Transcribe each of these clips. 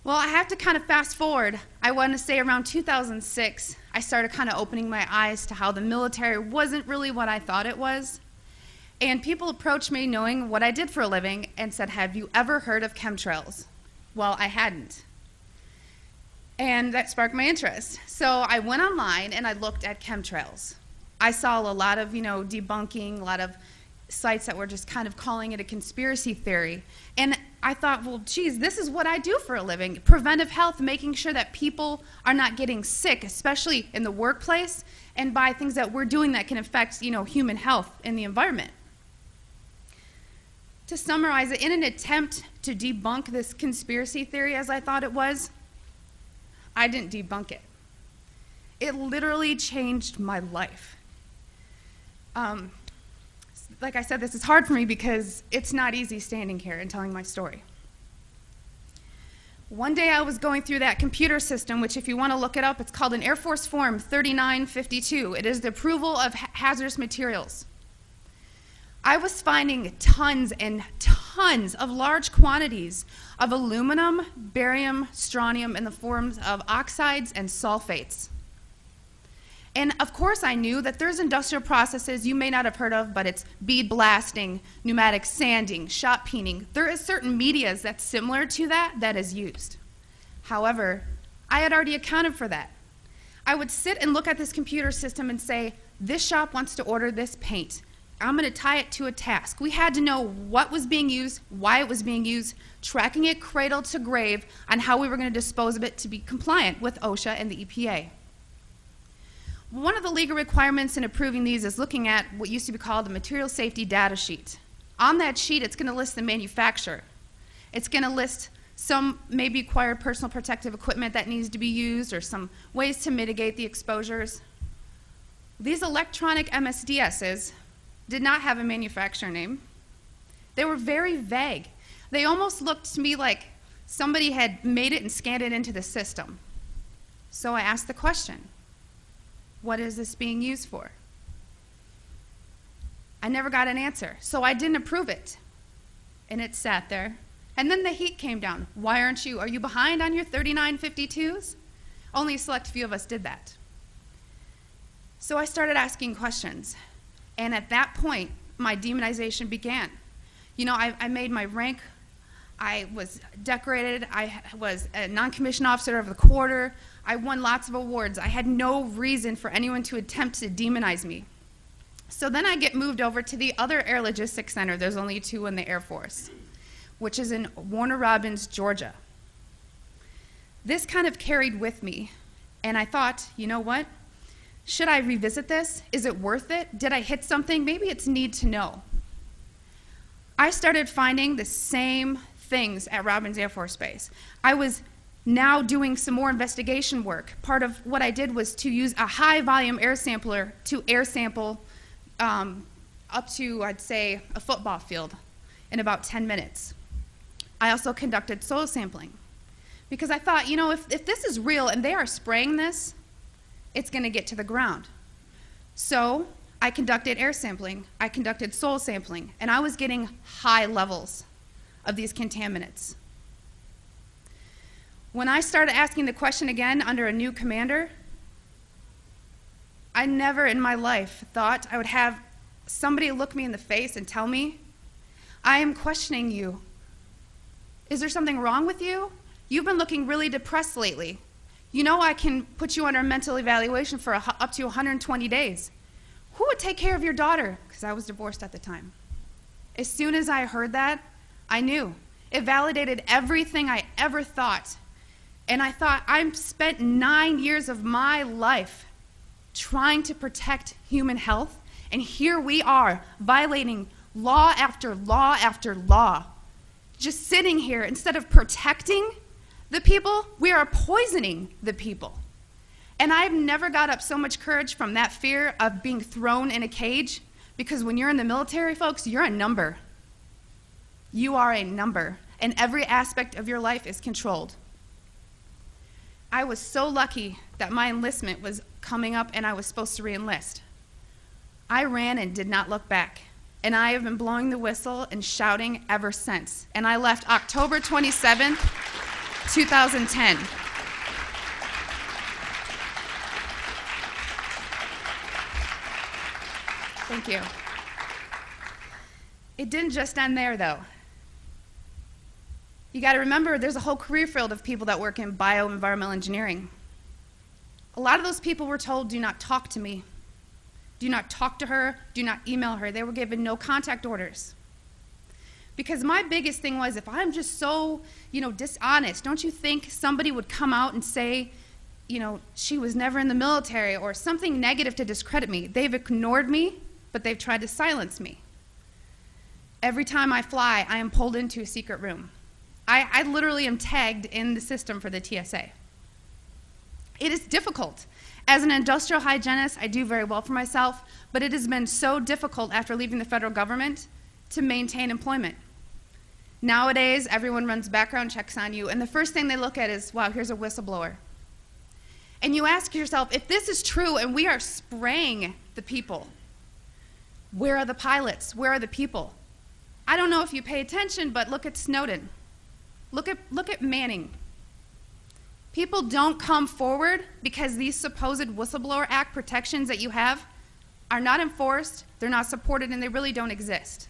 Well, I have to kind of fast forward. I want to say around 2006, I started kind of opening my eyes to how the military wasn't really what I thought it was. And people approached me knowing what I did for a living and said, have you ever heard of chemtrails? Well, I hadn't. And that sparked my interest. So I went online and I looked at chemtrails. I saw a lot of, debunking, a lot of sites that were just kind of calling it a conspiracy theory. And I thought, well, geez, this is what I do for a living. Preventive health, making sure that people are not getting sick, especially in the workplace, and by things that we're doing that can affect, human health and the environment. To summarize it, in an attempt to debunk this conspiracy theory as I thought it was, I didn't debunk it. It literally changed my life. Like I said, this is hard for me because it's not easy standing here and telling my story. One day I was going through that computer system, which if you want to look it up, it's called an Air Force Form 3952. It is the approval of hazardous materials. I was finding tons and tons of large quantities of aluminum, barium, strontium in the forms of oxides and sulfates. And of course I knew that there's industrial processes you may not have heard of, but it's bead blasting, pneumatic sanding, shot peening. There is certain medias that's similar to that is used. However, I had already accounted for that. I would sit and look at this computer system and say, this shop wants to order this paint. I'm going to tie it to a task. We had to know what was being used, why it was being used, tracking it cradle to grave on how we were going to dispose of it to be compliant with OSHA and the EPA. One of the legal requirements in approving these is looking at what used to be called the material safety data sheet. On that sheet, it's going to list the manufacturer. It's going to list some maybe required personal protective equipment that needs to be used or some ways to mitigate the exposures. These electronic MSDSs did not have a manufacturer name. They were very vague. They almost looked to me like somebody had made it and scanned it into the system. So I asked the question, what is this being used for? I never got an answer, so I didn't approve it. And it sat there. And then the heat came down. Why are you behind on your 3952s? Only a select few of us did that. So I started asking questions. And at that point, my demonization began. I made my rank. I was decorated. I was a non-commissioned officer of the quarter. I won lots of awards. I had no reason for anyone to attempt to demonize me. So then I get moved over to the other Air Logistics Center. There's only 2 in the Air Force, which is in Warner Robins, Georgia. This kind of carried with me. And I thought, you know what? Should I revisit this? Is it worth it? Did I hit something? Maybe it's need to know. I started finding the same things at Robins Air Force Base. I was now doing some more investigation work. Part of what I did was to use a high volume air sampler to air sample up to, I'd say, a football field in about 10 minutes. I also conducted soil sampling because I thought, if this is real and they are spraying this, it's going to get to the ground. So I conducted air sampling, I conducted soil sampling, and I was getting high levels of these contaminants. When I started asking the question again under a new commander, I never in my life thought I would have somebody look me in the face and tell me, I am questioning you. Is there something wrong with you? You've been looking really depressed lately. I can put you under a mental evaluation for up to 120 days. Who would take care of your daughter? Because I was divorced at the time. As soon as I heard that, I knew. It validated everything I ever thought. And I thought, I've spent 9 years of my life trying to protect human health, and here we are violating law after law after law. Just sitting here, instead of protecting the people, we are poisoning the people. And I've never got up so much courage from that fear of being thrown in a cage, because when you're in the military, folks, you're a number. You are a number, and every aspect of your life is controlled. I was so lucky that my enlistment was coming up and I was supposed to re-enlist. I ran and did not look back, and I have been blowing the whistle and shouting ever since. And I left October 27th. 2010. Thank you. It didn't just end there, though. You got to remember, there's a whole career field of people that work in bioenvironmental engineering. A lot of those people were told, do not talk to me. Do not talk to her. Do not email her. They were given no contact orders. Because my biggest thing was, if I'm just so, dishonest, don't you think somebody would come out and say, she was never in the military or something negative to discredit me? They've ignored me, but they've tried to silence me. Every time I fly, I am pulled into a secret room. I literally am tagged in the system for the TSA. It is difficult. As an industrial hygienist, I do very well for myself, but it has been so difficult after leaving the federal government to maintain employment. Nowadays, everyone runs background checks on you, and the first thing they look at is, wow, here's a whistleblower. And you ask yourself, if this is true and we are spraying the people, where are the pilots? Where are the people? I don't know if you pay attention, but look at Snowden. Look at Manning. People don't come forward because these supposed Whistleblower Act protections that you have are not enforced, they're not supported, and they really don't exist.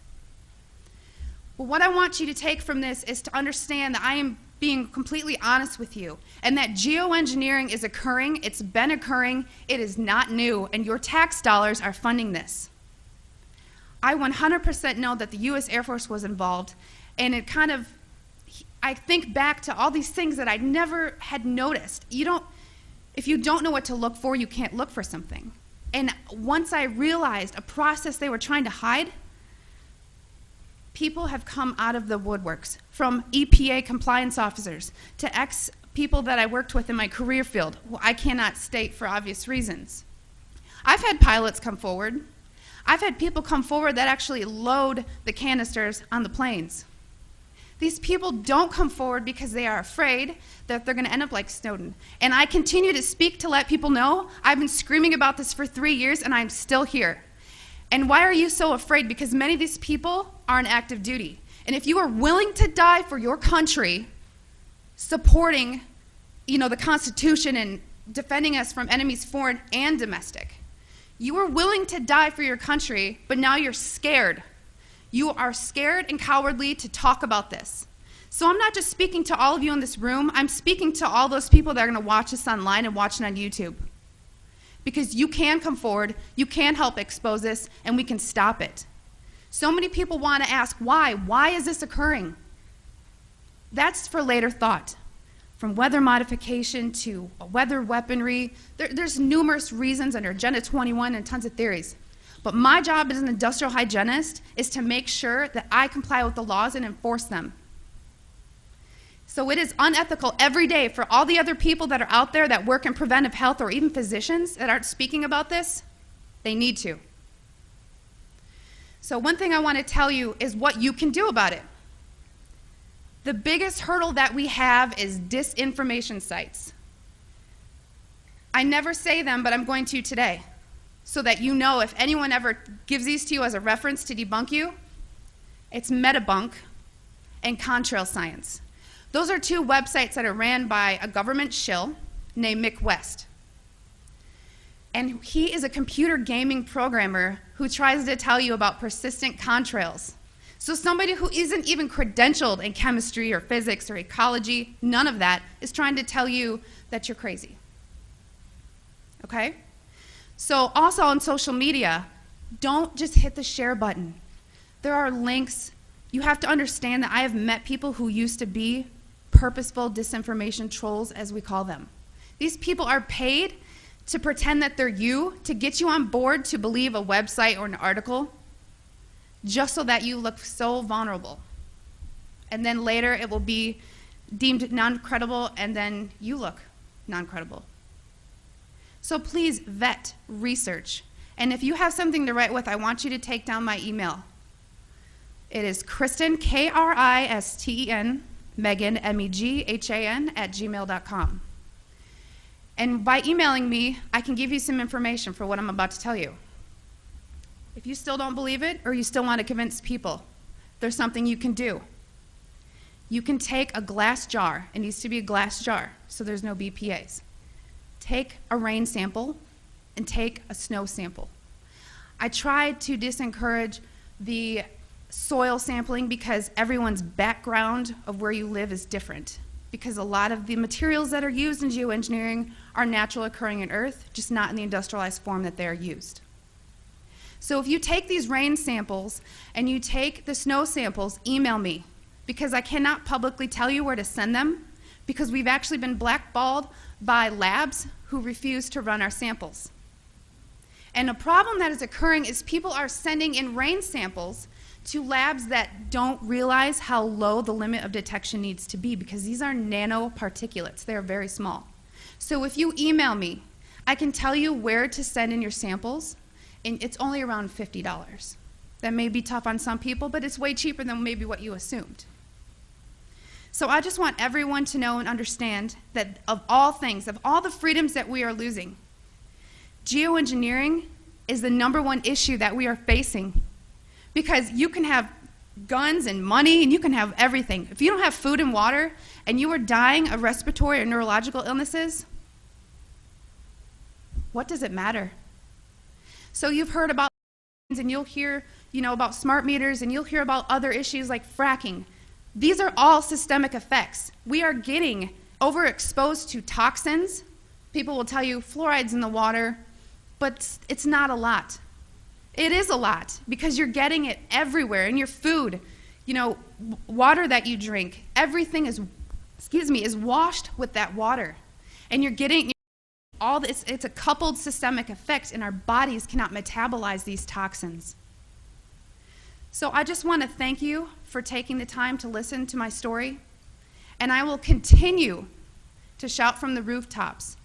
Well, what I want you to take from this is to understand that I am being completely honest with you, and that geoengineering is occurring, it's been occurring, it is not new, and your tax dollars are funding this. I 100% know that the U.S. Air Force was involved, and I think back to all these things that I never had noticed. If you don't know what to look for, you can't look for something. And once I realized a process they were trying to hide, people have come out of the woodworks, from EPA compliance officers to ex-people that I worked with in my career field, who I cannot state for obvious reasons. I've had pilots come forward. I've had people come forward that actually load the canisters on the planes. These people don't come forward because they are afraid that they're going to end up like Snowden. And I continue to speak to let people know I've been screaming about this for 3 years and I'm still here. And why are you so afraid? Because many of these people are on active duty. And if you are willing to die for your country, supporting, the Constitution and defending us from enemies foreign and domestic, you are willing to die for your country, but now you're scared. You are scared and cowardly to talk about this. So I'm not just speaking to all of you in this room, I'm speaking to all those people that are going to watch this online and watch it on YouTube. Because you can come forward, you can help expose this, and we can stop it. So many people want to ask, why? Why is this occurring? That's for later thought. From weather modification to weather weaponry, there's numerous reasons under Agenda 21 and tons of theories. But my job as an industrial hygienist is to make sure that I comply with the laws and enforce them. So it is unethical every day for all the other people that are out there that work in preventive health, or even physicians that aren't speaking about this. They need to. So one thing I want to tell you is what you can do about it. The biggest hurdle that we have is disinformation sites. I never say them, but I'm going to today, so that you know if anyone ever gives these to you as a reference to debunk you, it's Metabunk and Contrail Science. Those are two websites that are ran by a government shill named Mick West. And he is a computer gaming programmer who tries to tell you about persistent contrails. So somebody who isn't even credentialed in chemistry or physics or ecology, none of that, is trying to tell you that you're crazy. Okay? So also on social media, don't just hit the share button. There are links. You have to understand that I have met people who used to be purposeful disinformation trolls, as we call them. These people are paid to pretend that they're you, to get you on board to believe a website or an article, just so that you look so vulnerable. And then later it will be deemed non-credible, and then you look non-credible. So please vet, research. And if you have something to write with, I want you to take down my email. It is Kristen, Kristen, Meghan, Meghan, @gmail.com. And by emailing me, I can give you some information for what I'm about to tell you. If you still don't believe it, or you still want to convince people, there's something you can do. You can take a glass jar. It needs to be a glass jar, so there's no BPAs. Take a rain sample and take a snow sample. I tried to discourage the soil sampling because everyone's background of where you live is different. Because a lot of the materials that are used in geoengineering are natural occurring in Earth, just not in the industrialized form that they are used. So if you take these rain samples and you take the snow samples, email me, because I cannot publicly tell you where to send them, because we've actually been blackballed by labs who refuse to run our samples. And a problem that is occurring is people are sending in rain samples to labs that don't realize how low the limit of detection needs to be, because these are nanoparticulates. They are very small. So if you email me, I can tell you where to send in your samples, and it's only around $50. That may be tough on some people, but it's way cheaper than maybe what you assumed. So I just want everyone to know and understand that of all things, of all the freedoms that we are losing, geoengineering is the #1 issue that we are facing. Because you can have guns and money and you can have everything. If you don't have food and water and you are dying of respiratory or neurological illnesses, what does it matter? So you've heard about, and you'll hear, about smart meters, and you'll hear about other issues like fracking. These are all systemic effects. We are getting overexposed to toxins. People will tell you fluoride's in the water, but it's not a lot. It is a lot, because you're getting it everywhere in your food, water that you drink. Everything is washed with that water. And you're getting all this. It's a coupled systemic effect, and our bodies cannot metabolize these toxins. So I just want to thank you for taking the time to listen to my story, and I will continue to shout from the rooftops.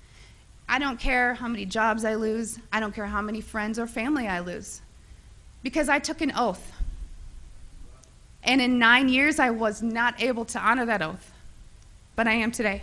I don't care how many jobs I lose. I don't care how many friends or family I lose, because I took an oath. And in 9 years, I was not able to honor that oath, but I am today.